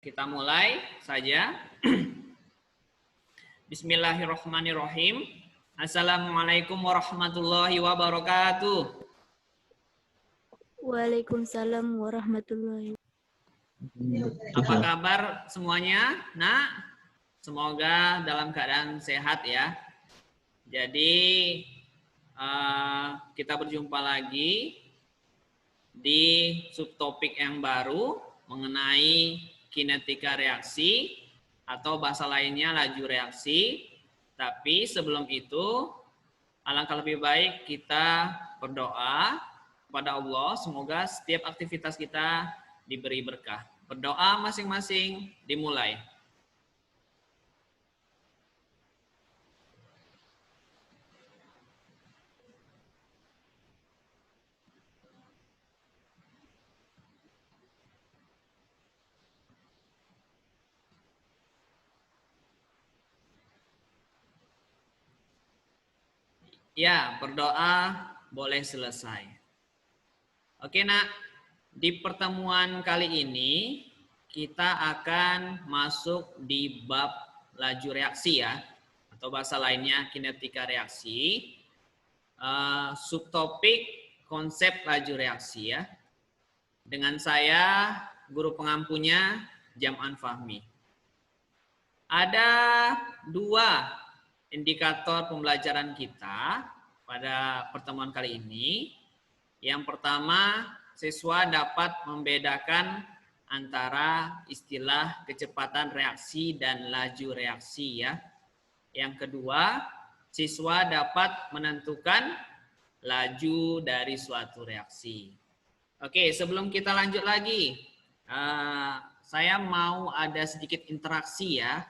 Kita mulai saja. Bismillahirrahmanirrahim. Assalamualaikum warahmatullahi wabarakatuh. Waalaikumsalam warahmatullahi wabarakatuh. Apa kabar semuanya? Nak, semoga dalam keadaan sehat ya. Jadi kita berjumpa lagi di subtopik yang baru mengenai kinetika reaksi atau bahasa lainnya laju reaksi. Tapi sebelum itu alangkah lebih baik kita berdoa kepada Allah, semoga setiap aktivitas kita diberi berkah. Berdoa masing-masing dimulai. Ya, berdoa boleh selesai. Oke, Nak. Di pertemuan kali ini kita akan masuk di bab laju reaksi ya, atau bahasa lainnya kinetika reaksi. Subtopik konsep laju reaksi ya. Dengan saya guru pengampunya Jam'an Fahmi. Ada dua indikator pembelajaran kita pada pertemuan kali ini. Yang pertama, siswa dapat membedakan antara istilah kecepatan reaksi dan laju reaksi ya. Yang kedua, siswa dapat menentukan laju dari suatu reaksi. Oke, sebelum kita lanjut lagi, saya mau ada sedikit interaksi ya.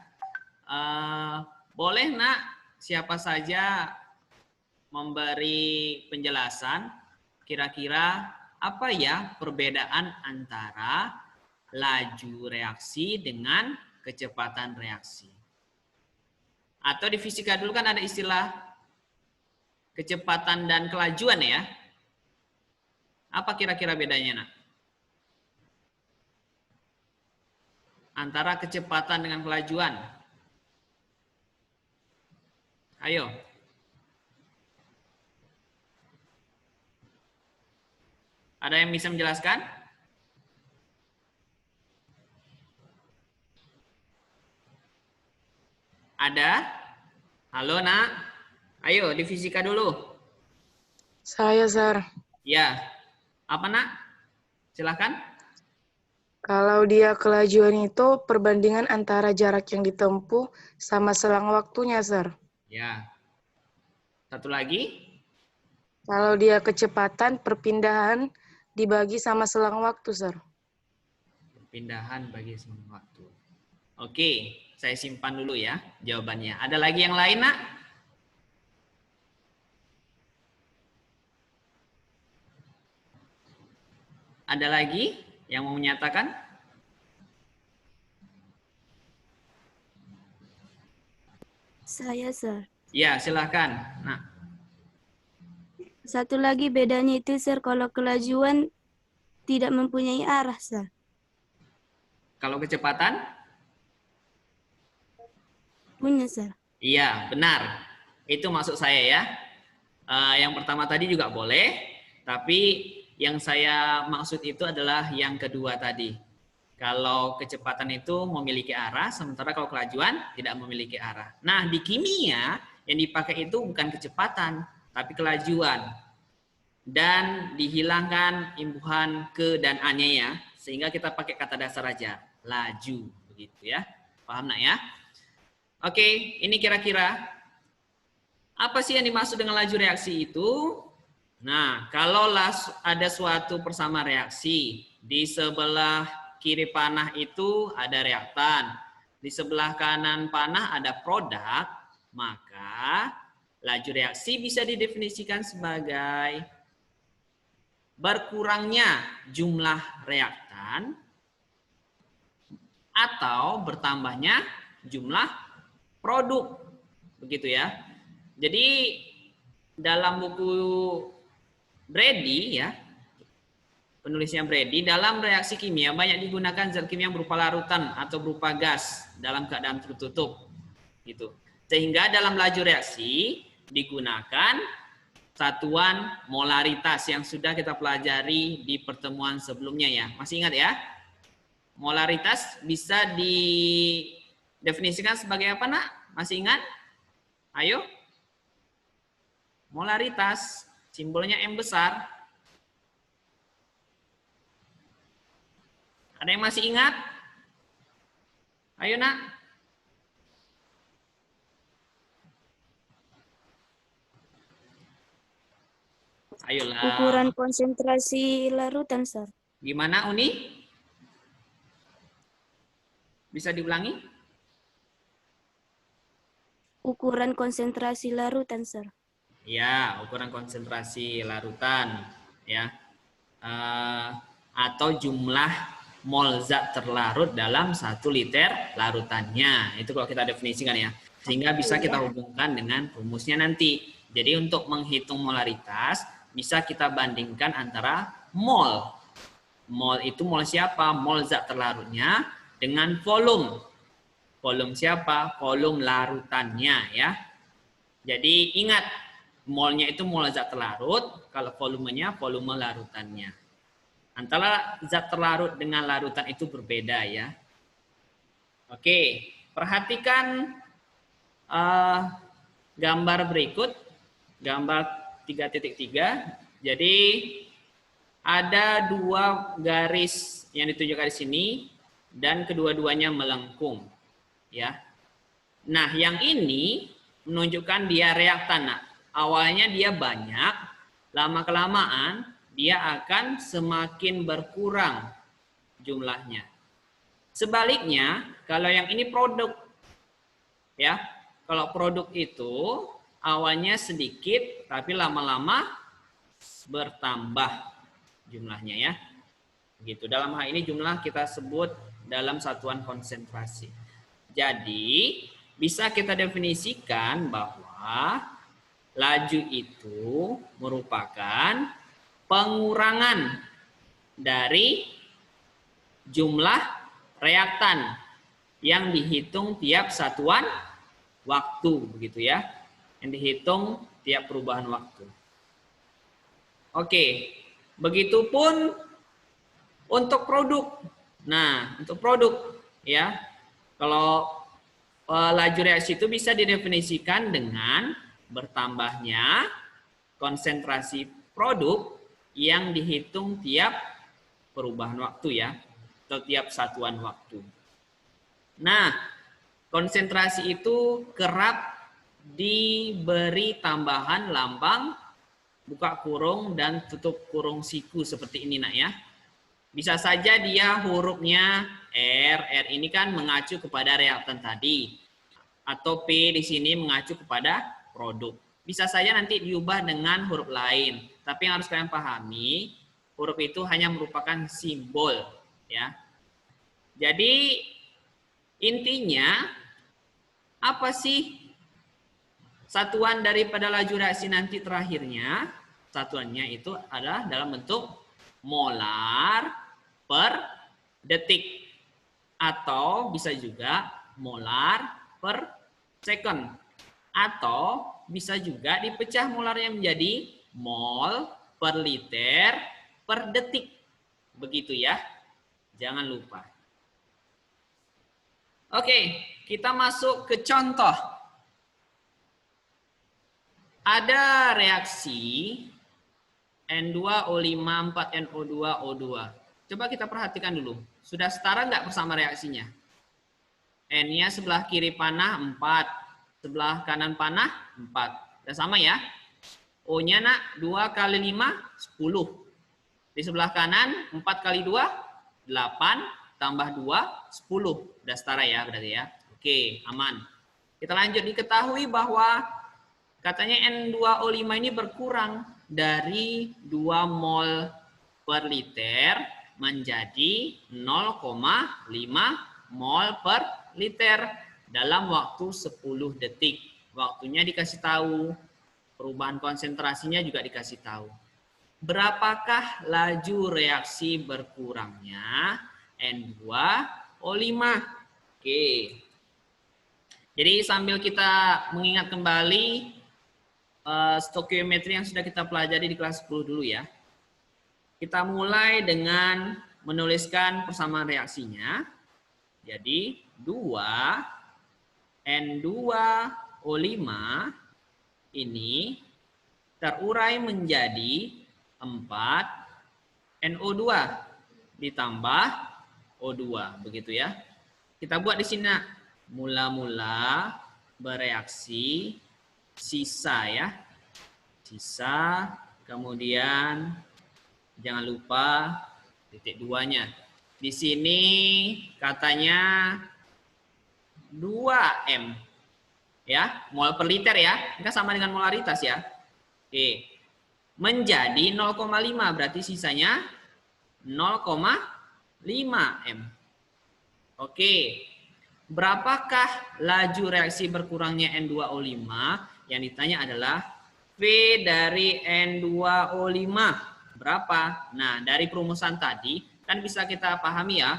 Boleh Nak, siapa saja memberi penjelasan kira-kira apa ya perbedaan antara laju reaksi dengan kecepatan reaksi. Atau di fisika dulu kan ada istilah kecepatan dan kelajuan ya. Apa kira-kira bedanya Nak? Antara kecepatan dengan kelajuan. Ayo. Ada yang bisa menjelaskan? Ada? Halo Nak. Ayo di fisika dulu. Saya, Sir. Ya. Apa Nak? Silakan. Kalau dia kelajuan itu perbandingan antara jarak yang ditempuh sama selang waktunya, Sir. Ya. Satu lagi. Kalau dia kecepatan, perpindahan dibagi sama selang waktu, Sir. Perpindahan bagi selang waktu. Oke, saya simpan dulu ya jawabannya. Ada lagi yang lain, Nak? Ada lagi yang mau menyatakan? Saya, Sir. Ya, silakan. Nah, Satu lagi bedanya itu, Sir, kalau kelajuan tidak mempunyai arah, Sir. kalau kecepatan? Punya, Sir. Iya, benar. Itu maksud saya ya. Yang pertama tadi juga boleh, tapi yang saya maksud itu adalah yang kedua tadi. Kalau kecepatan itu memiliki arah, sementara kalau kelajuan tidak memiliki arah. Nah, di kimia yang dipakai itu bukan kecepatan, tapi kelajuan. Dan dihilangkan imbuhan ke dan a-nya ya, sehingga kita pakai kata dasar aja, laju, begitu ya. Paham Nak ya? Oke, ini kira-kira apa sih yang dimaksud dengan laju reaksi itu? Nah, kalau ada suatu persama reaksi, di sebelah kiri panah itu ada reaktan, di sebelah kanan panah ada produk, maka laju reaksi bisa didefinisikan sebagai berkurangnya jumlah reaktan atau bertambahnya jumlah produk. Begitu ya. Jadi dalam buku Brady ya, Penulisnya Brady, dalam reaksi kimia banyak digunakan zat kimia berupa larutan atau berupa gas dalam keadaan tertutup. Gitu. Sehingga dalam laju reaksi digunakan satuan molaritas yang sudah kita pelajari di pertemuan sebelumnya ya. Masih ingat ya? Molaritas bisa didefinisikan sebagai apa, Nak? Masih ingat? Ayo. Molaritas, simbolnya M besar. Ada yang masih ingat? Ayo, Nak. Ayolah. Ukuran konsentrasi larutan, Sir. Gimana, Uni? Bisa diulangi? Ukuran konsentrasi larutan, Sir. Ya, ukuran konsentrasi larutan, ya, atau jumlah mol zat terlarut dalam 1 liter larutannya. Itu kalau kita definisikan ya, sehingga bisa kita hubungkan dengan rumusnya nanti. Jadi untuk menghitung molaritas bisa kita bandingkan antara mol. Mol itu mol siapa? Mol zat terlarutnya dengan volume. Volume siapa? Volume larutannya ya. Jadi ingat, molnya itu mol zat terlarut, kalau volumenya volume larutannya. Antara zat terlarut dengan larutan itu berbeda ya. Oke, perhatikan gambar berikut, gambar 3.3. Jadi ada 2 garis yang ditunjukkan di sini dan kedua-duanya melengkung ya. Nah, yang ini menunjukkan dia reaktan. Nah, awalnya dia banyak, lama-kelamaan dia akan semakin berkurang jumlahnya. Sebaliknya, kalau yang ini produk, ya, kalau produk itu awalnya sedikit, tapi lama-lama bertambah jumlahnya ya. Begitu. Dalam hal ini jumlah kita sebut dalam satuan konsentrasi. Jadi, bisa kita definisikan bahwa laju itu merupakan pengurangan dari jumlah reaktan yang dihitung tiap satuan waktu, begitu ya. Yang dihitung tiap perubahan waktu. Oke, begitupun untuk produk. Nah, untuk produk ya, kalau laju reaksi itu bisa didefinisikan dengan bertambahnya konsentrasi produk yang dihitung tiap perubahan waktu ya, atau tiap satuan waktu. Nah, konsentrasi itu kerap diberi tambahan lambang buka kurung dan tutup kurung siku seperti ini nak ya. Bisa saja dia hurufnya R ini kan mengacu kepada reaktan tadi. Atau P di sini mengacu kepada produk. Bisa saja nanti diubah dengan huruf lain. Tapi yang harus kalian pahami, huruf itu hanya merupakan simbol. Ya. Jadi intinya, apa sih satuan daripada laju reaksi nanti terakhirnya? Satuannya itu adalah dalam bentuk molar per detik. Atau bisa juga molar per second. Atau bisa juga dipecah molarnya menjadi mol per liter per detik. Begitu ya. Jangan lupa. Oke, kita masuk ke contoh. Ada reaksi N2O5 4NO2O2. Coba kita perhatikan dulu. Sudah setara nggak bersama reaksinya? N-nya sebelah kiri panah 4. Sebelah kanan panah 4. Sudah sama ya? O-nya nak 2 kali 5, 10. Di sebelah kanan 4 kali 2, 8. Tambah 2, 10. Sudah setara ya berarti ya? Oke, aman. Kita lanjut. Diketahui bahwa katanya N2O5 ini berkurang dari 2 mol per liter menjadi 0,5 mol per liter dalam waktu 10 detik. Waktunya dikasih tahu, perubahan konsentrasinya juga dikasih tahu. berapakah laju reaksi berkurangnya N2O5? Oke. Jadi sambil kita mengingat kembali stoikiometri yang sudah kita pelajari di kelas 10 dulu ya. Kita mulai dengan menuliskan persamaan reaksinya. Jadi 2 N2O5 ini terurai menjadi 4 NO2 ditambah O2, begitu ya. Kita buat di sini mula-mula bereaksi sisa ya. Sisa, kemudian jangan lupa titik 2-nya. Di sini katanya 2M ya, mol per liter ya. Ini kan sama dengan molaritas ya. Oke. Menjadi 0,5 berarti sisanya 0,5 M. Oke. Berapakah laju reaksi berkurangnya N2O5? Yang ditanya adalah V dari N2O5 berapa? Nah, dari perumusan tadi kan bisa kita pahami ya.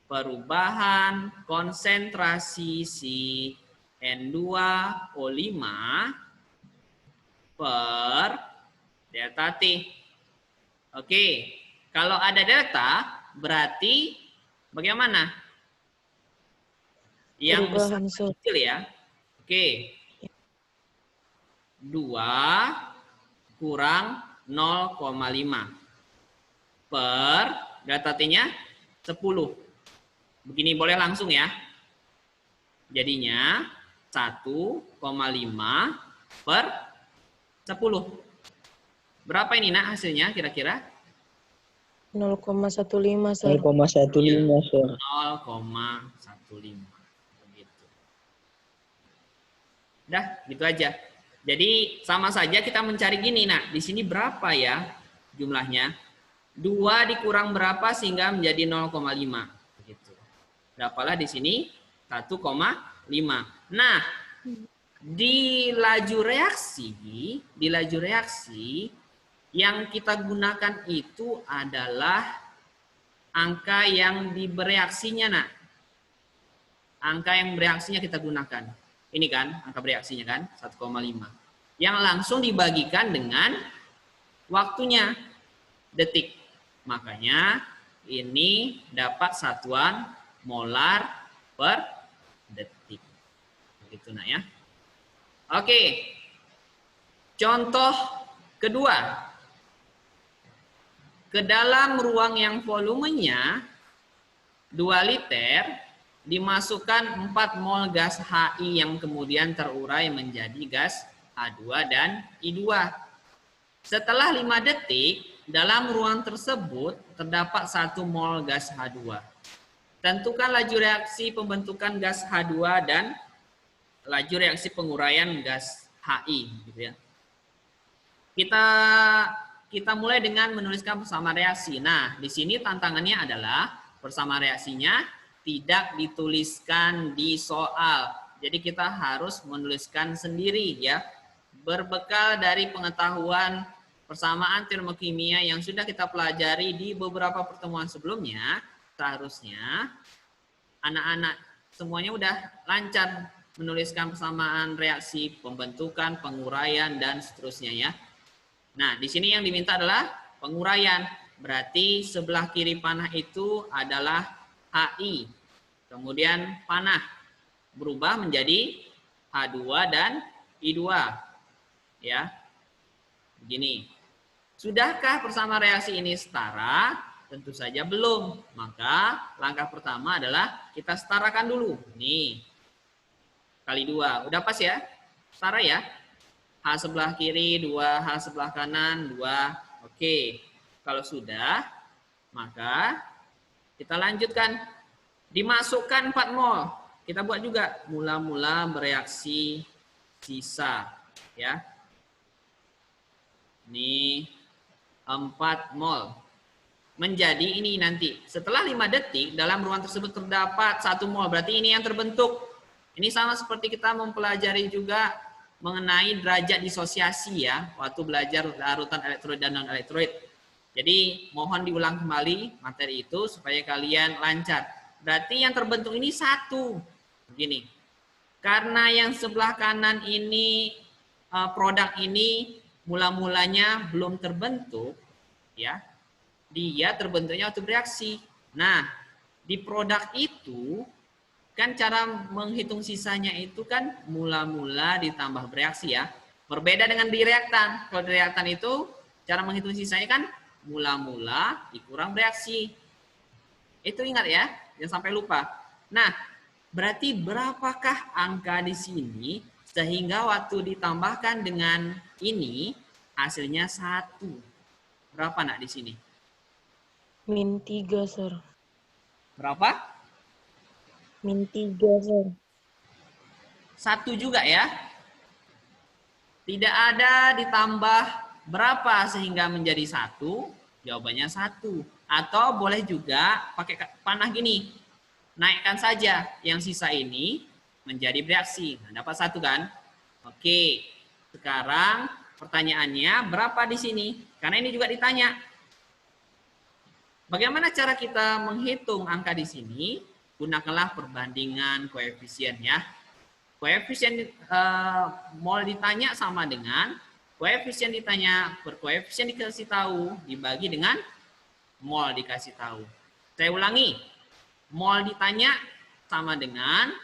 Perubahan konsentrasi si N2O5 per delta T. Oke, kalau ada delta berarti bagaimana? Yang besar kecil ya. Oke. 2 kurang 0,5 per delta T-nya 10. Begini boleh langsung ya. Jadinya 1,5 per 10. Berapa ini nak hasilnya kira-kira? 0,15, Sir. 0,15, Sir. 0,15. Begitu. Udah, gitu aja. Jadi sama saja kita mencari gini, nak. Di sini berapa ya jumlahnya? 2 dikurang berapa sehingga menjadi 0,5. Begitu. Dapalah di sini 1,5. Nah, di laju reaksi yang kita gunakan itu adalah angka yang bereaksinya, nak. Angka yang bereaksinya kita gunakan. Ini kan angka bereaksinya kan 1,5. Yang langsung dibagikan dengan waktunya detik. Makanya ini dapat satuan molar per detik. Begitu nak ya. Oke. Contoh kedua. Ke dalam ruang yang volumenya 2 liter dimasukkan 4 mol gas HI yang kemudian terurai menjadi gas H2 dan I2. Setelah 5 detik, dalam ruang tersebut terdapat 1 mol gas H2. Tentukan laju reaksi pembentukan gas H2 dan laju reaksi penguraian gas HI. Gitu ya. Kita mulai dengan menuliskan persamaan reaksi. Nah, di sini tantangannya adalah persamaan reaksinya tidak dituliskan di soal. Jadi kita harus menuliskan sendiri ya. Berbekal dari pengetahuan persamaan termokimia yang sudah kita pelajari di beberapa pertemuan sebelumnya, seharusnya anak-anak semuanya udah lancar menuliskan persamaan reaksi, pembentukan, penguraian, dan seterusnya ya. Nah, di sini yang diminta adalah penguraian. Berarti sebelah kiri panah itu adalah HI. Kemudian panah berubah menjadi H2 dan I2. Ya. Begini. Sudahkah persamaan reaksi ini setara? Tentu saja belum. Maka langkah pertama adalah kita setarakan dulu. Nih. Kali 2. Udah pas ya? Setara ya? H sebelah kiri 2, H sebelah kanan 2. Oke. Kalau sudah, maka kita lanjutkan. Dimasukkan 4 mol. Kita buat juga mula-mula bereaksi sisa. Ya. Ini 4 mol. Menjadi ini nanti. Setelah 5 detik, dalam ruang tersebut terdapat 1 mol. Berarti ini yang terbentuk. Ini sama seperti kita mempelajari juga mengenai derajat disosiasi ya, waktu belajar larutan elektrolit dan non-elektrolit. Jadi mohon diulang kembali materi itu supaya kalian lancar. Berarti yang terbentuk ini satu. Begini. Karena yang sebelah kanan ini produk ini mula-mulanya belum terbentuk, ya, dia terbentuknya waktu bereaksi. Nah, di produk itu kan cara menghitung sisanya itu kan mula-mula ditambah bereaksi ya. Berbeda dengan di reaktan. Kalau di reaktan itu cara menghitung sisanya kan mula-mula dikurang bereaksi. Itu ingat ya, jangan sampai lupa. Nah, berarti berapakah angka di sini sehingga waktu ditambahkan dengan ini hasilnya 1. Berapa nak di sini? -3, Sir. Berapa? -3, Sir. 1 juga ya. Tidak ada ditambah berapa sehingga menjadi 1. Jawabannya 1. Atau boleh juga pakai panah gini. Naikkan saja yang sisa ini menjadi bereaksi. Nah, dapat 1 kan? Oke. Sekarang pertanyaannya berapa di sini? Karena ini juga ditanya. Bagaimana cara kita menghitung angka di sini? Gunakanlah perbandingan koefisien ya. Koefisien mol ditanya sama dengan koefisien ditanya per koefisien dikasih tahu dibagi dengan mol dikasih tahu. Saya ulangi. Mol ditanya sama dengan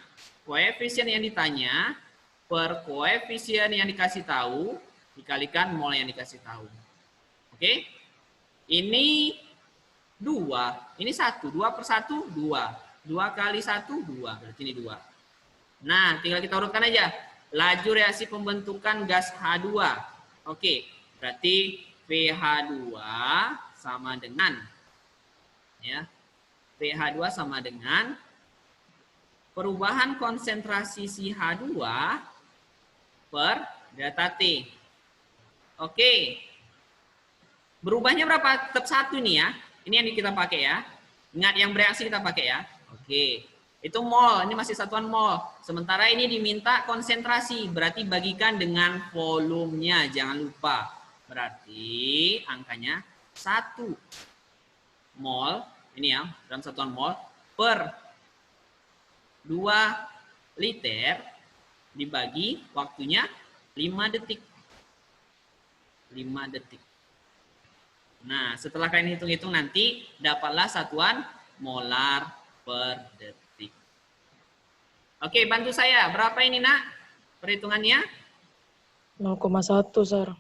koefisien yang ditanya per koefisien yang dikasih tahu dikalikan mol yang dikasih tahu. Oke? Ini 2, ini 1, 2 per 1, 2. 2 kali 1, 2, berarti ini 2. Nah, tinggal kita urutkan aja. Laju reaksi pembentukan gas H2. Oke, berarti pH2 sama dengan, ya, pH2 sama dengan perubahan konsentrasi si H2 per delta T. Oke, berubahnya berapa? Tetap 1 nih ya. Ini yang kita pakai ya. Ingat yang bereaksi kita pakai ya. Oke. Itu mol, ini masih satuan mol. Sementara ini diminta konsentrasi, berarti bagikan dengan volumenya, jangan lupa. Berarti angkanya 1 mol, ini ya, dalam satuan mol, per 2 liter dibagi waktunya 5 detik. 5 detik. Nah, setelah kalian hitung-hitung nanti, dapatlah satuan molar per detik. Oke, bantu saya. Berapa ini, Nak? Perhitungannya? 0,1, Sir.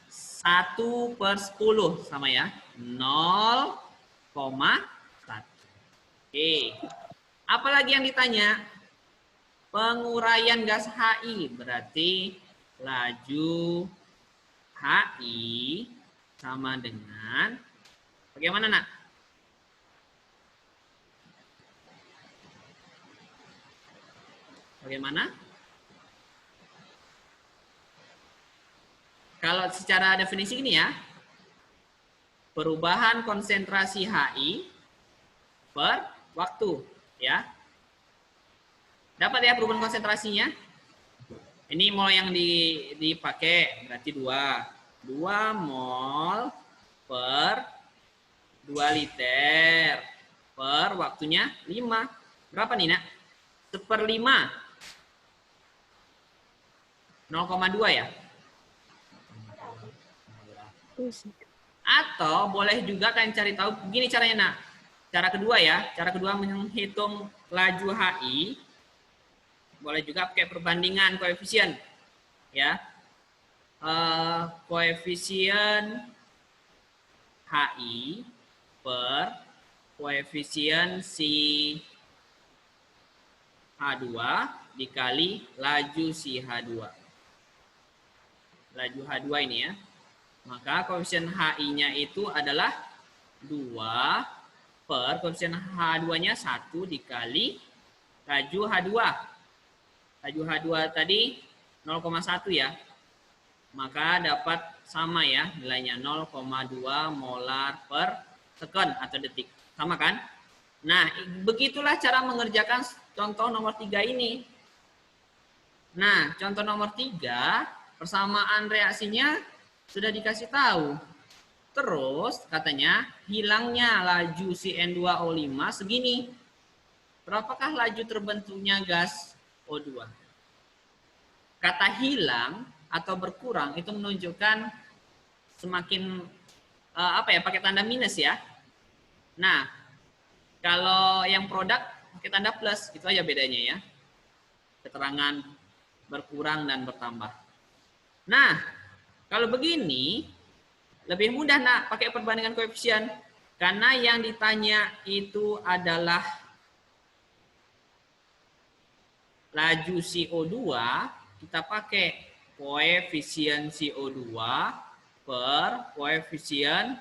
1 per 10 sama ya. 0,1. Oke. Apalagi yang ditanya? Penguraian gas HI. Berarti laju HI sama dengan, bagaimana, Nak? Bagaimana? Kalau secara definisi ini ya, perubahan konsentrasi HI per waktu, ya. Dapat ya perubahan konsentrasinya? Ini mol yang dipakai, berarti 2. 2 mol per 2 liter per waktunya 5. Berapa nih, Nak? 1/5. 0,2 ya? Atau boleh juga kalian cari tahu, begini caranya, Nak. Cara kedua ya, cara kedua menghitung laju HI, boleh juga pakai perbandingan koefisien. Ya. Koefisien HI per koefisien si H2 dikali laju si H2. Laju H2 ini ya. Maka koefisien HI-nya itu adalah 2 per koefisien H2-nya 1 dikali laju H2. Laju H2 tadi 0,1 ya. Maka dapat sama ya nilainya 0,2 molar per second atau detik. Sama kan? Nah, begitulah cara mengerjakan contoh nomor 3 ini. Nah, contoh nomor 3, persamaan reaksinya sudah dikasih tahu. Terus katanya hilangnya laju CN2O5 segini. Berapakah laju terbentuknya gas O2? Kata hilang atau berkurang itu menunjukkan semakin pakai tanda minus ya. Nah, kalau yang produk pakai tanda plus, itu aja bedanya ya. Keterangan berkurang dan bertambah. Nah, kalau begini lebih mudah nak pakai perbandingan koefisien karena yang ditanya itu adalah laju CO2, kita pakai koefisien CO2 per koefisien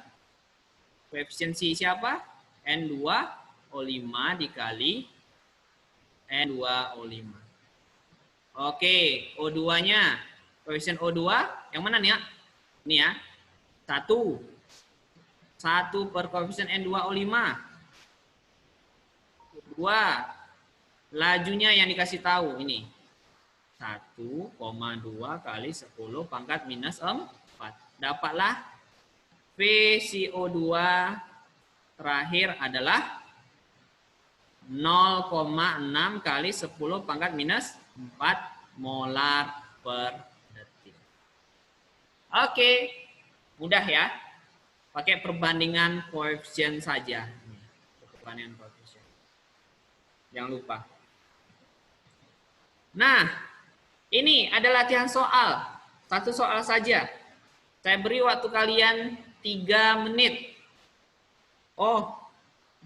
siapa? N2O5 dikali N2O5. Oke, O2-nya, koefisien O2 yang mana nih ya? Ini ya, 1 per koefisien N2O5. 2, lajunya yang dikasih tahu ini. 1,2 kali 10 pangkat minus 4. Dapatlah VCO2 terakhir adalah 0,6 kali 10 pangkat minus 4 molar per detik. Oke, mudah ya. Pakai perbandingan koefisien saja. Perbandingan koefisien. Jangan lupa. Nah, ini ada latihan soal. Satu soal saja. Saya beri waktu kalian 3 menit. Oh,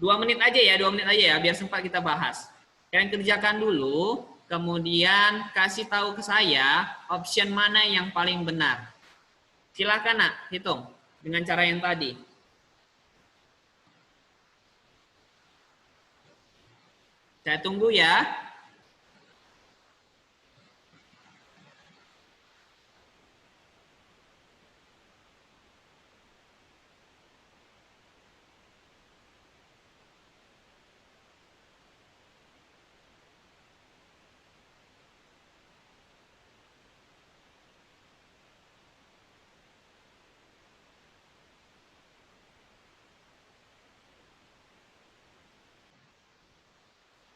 2 menit aja ya, 2 menit aja ya, biar sempat kita bahas. Kalian kerjakan dulu, kemudian kasih tahu ke saya option mana yang paling benar. Silakan nak, hitung dengan cara yang tadi. Saya tunggu ya.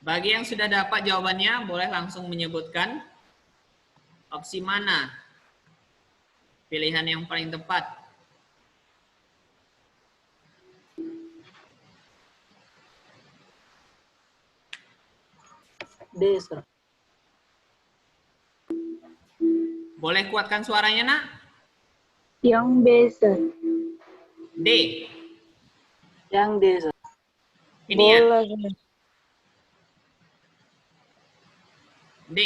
Bagi yang sudah dapat jawabannya, boleh langsung menyebutkan opsi mana pilihan yang paling tepat. D, sir. Boleh kuatkan suaranya nak? Yang B, sir. D. Yang D, sir. Ini ya. Bola, sir. D.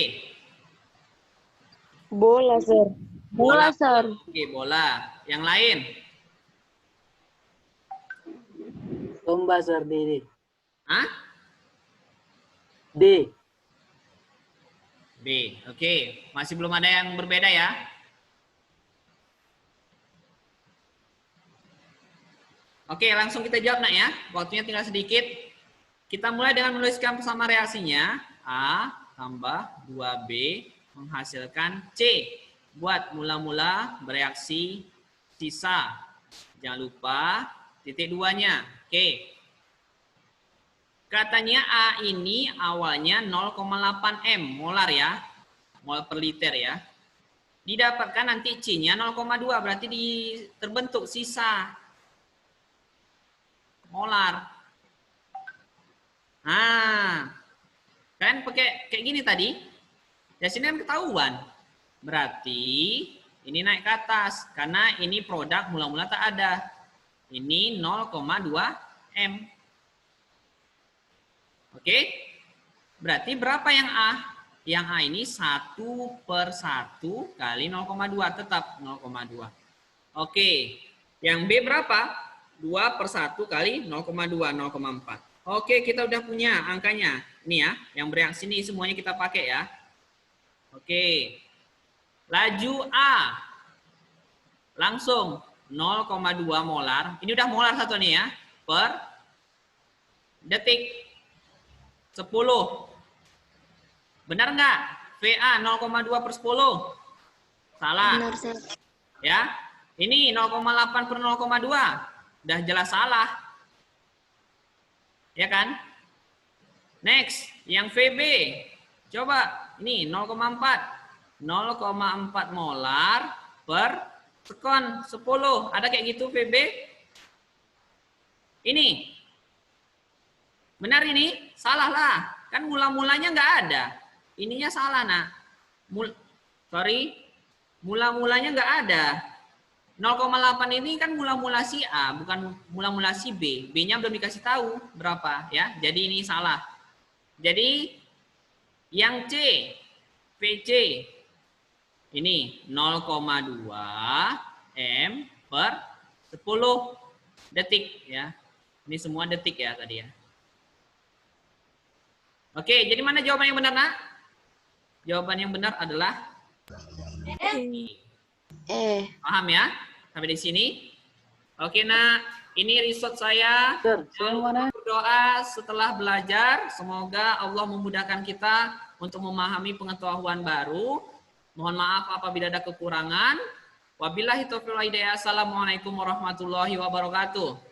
Bola, sir. Bola, sir. Oke, bola. Yang lain? Domba, sir. D. Hah? D. B. Oke, masih belum ada yang berbeda ya? Oke, langsung kita jawab nak ya. Waktunya tinggal sedikit. Kita mulai dengan menuliskan persama reaksinya. A tambah 2B menghasilkan C. Buat mula-mula bereaksi sisa. Jangan lupa titik 2-nya. Oke. Katanya A ini awalnya 0,8 M molar ya. Mol per liter ya. Didapatkan nanti C-nya 0,2 berarti terbentuk sisa molar. Nah, kan pakai kayak gini tadi. Ya sini kan ketahuan. Berarti ini naik ke atas karena ini produk mula-mula tak ada. Ini 0,2 M. Oke. Berarti berapa yang A? Yang A ini 1 per 1 kali 0,2 tetap 0,2. Oke. Yang B berapa? 2 per 1 kali 0,2, 0,4. Oke, kita udah punya angkanya. Ini ya, yang bereaksi ini semuanya kita pakai ya. Oke. Laju A. Langsung 0,2 molar. Ini udah molar satu nih ya. Per detik. 10. Benar nggak? VA 0,2 per 10. Salah. Benar, Sir. Ya. Ini 0,8 per 0,2. Udah jelas salah. Ya kan? Next, yang VB. Coba, ini 0,4. 0,4 molar per sekon 10. Ada kayak gitu VB? Ini. Benar ini? Salah lah. Kan mula-mulanya nggak ada. Ininya salah, nak. Mula-mulanya nggak ada. 0,8 ini kan mula-mula si A, bukan mula-mula si B. B-nya belum dikasih tahu berapa, ya. Jadi ini salah. Jadi yang C, VC, ini 0,2 M per 10 detik, ya. Ini semua detik ya tadi ya. Oke, jadi mana jawaban yang benar, nak? Jawaban yang benar adalah paham ya? Sampai di sini. Oke, nak. Ini result saya. Sir, saya mana? Berdoa setelah belajar. Semoga Allah memudahkan kita untuk memahami pengetahuan baru. Mohon maaf apabila ada kekurangan. Wabillahi taufiq wal hidayah. Assalamualaikum warahmatullahi wabarakatuh.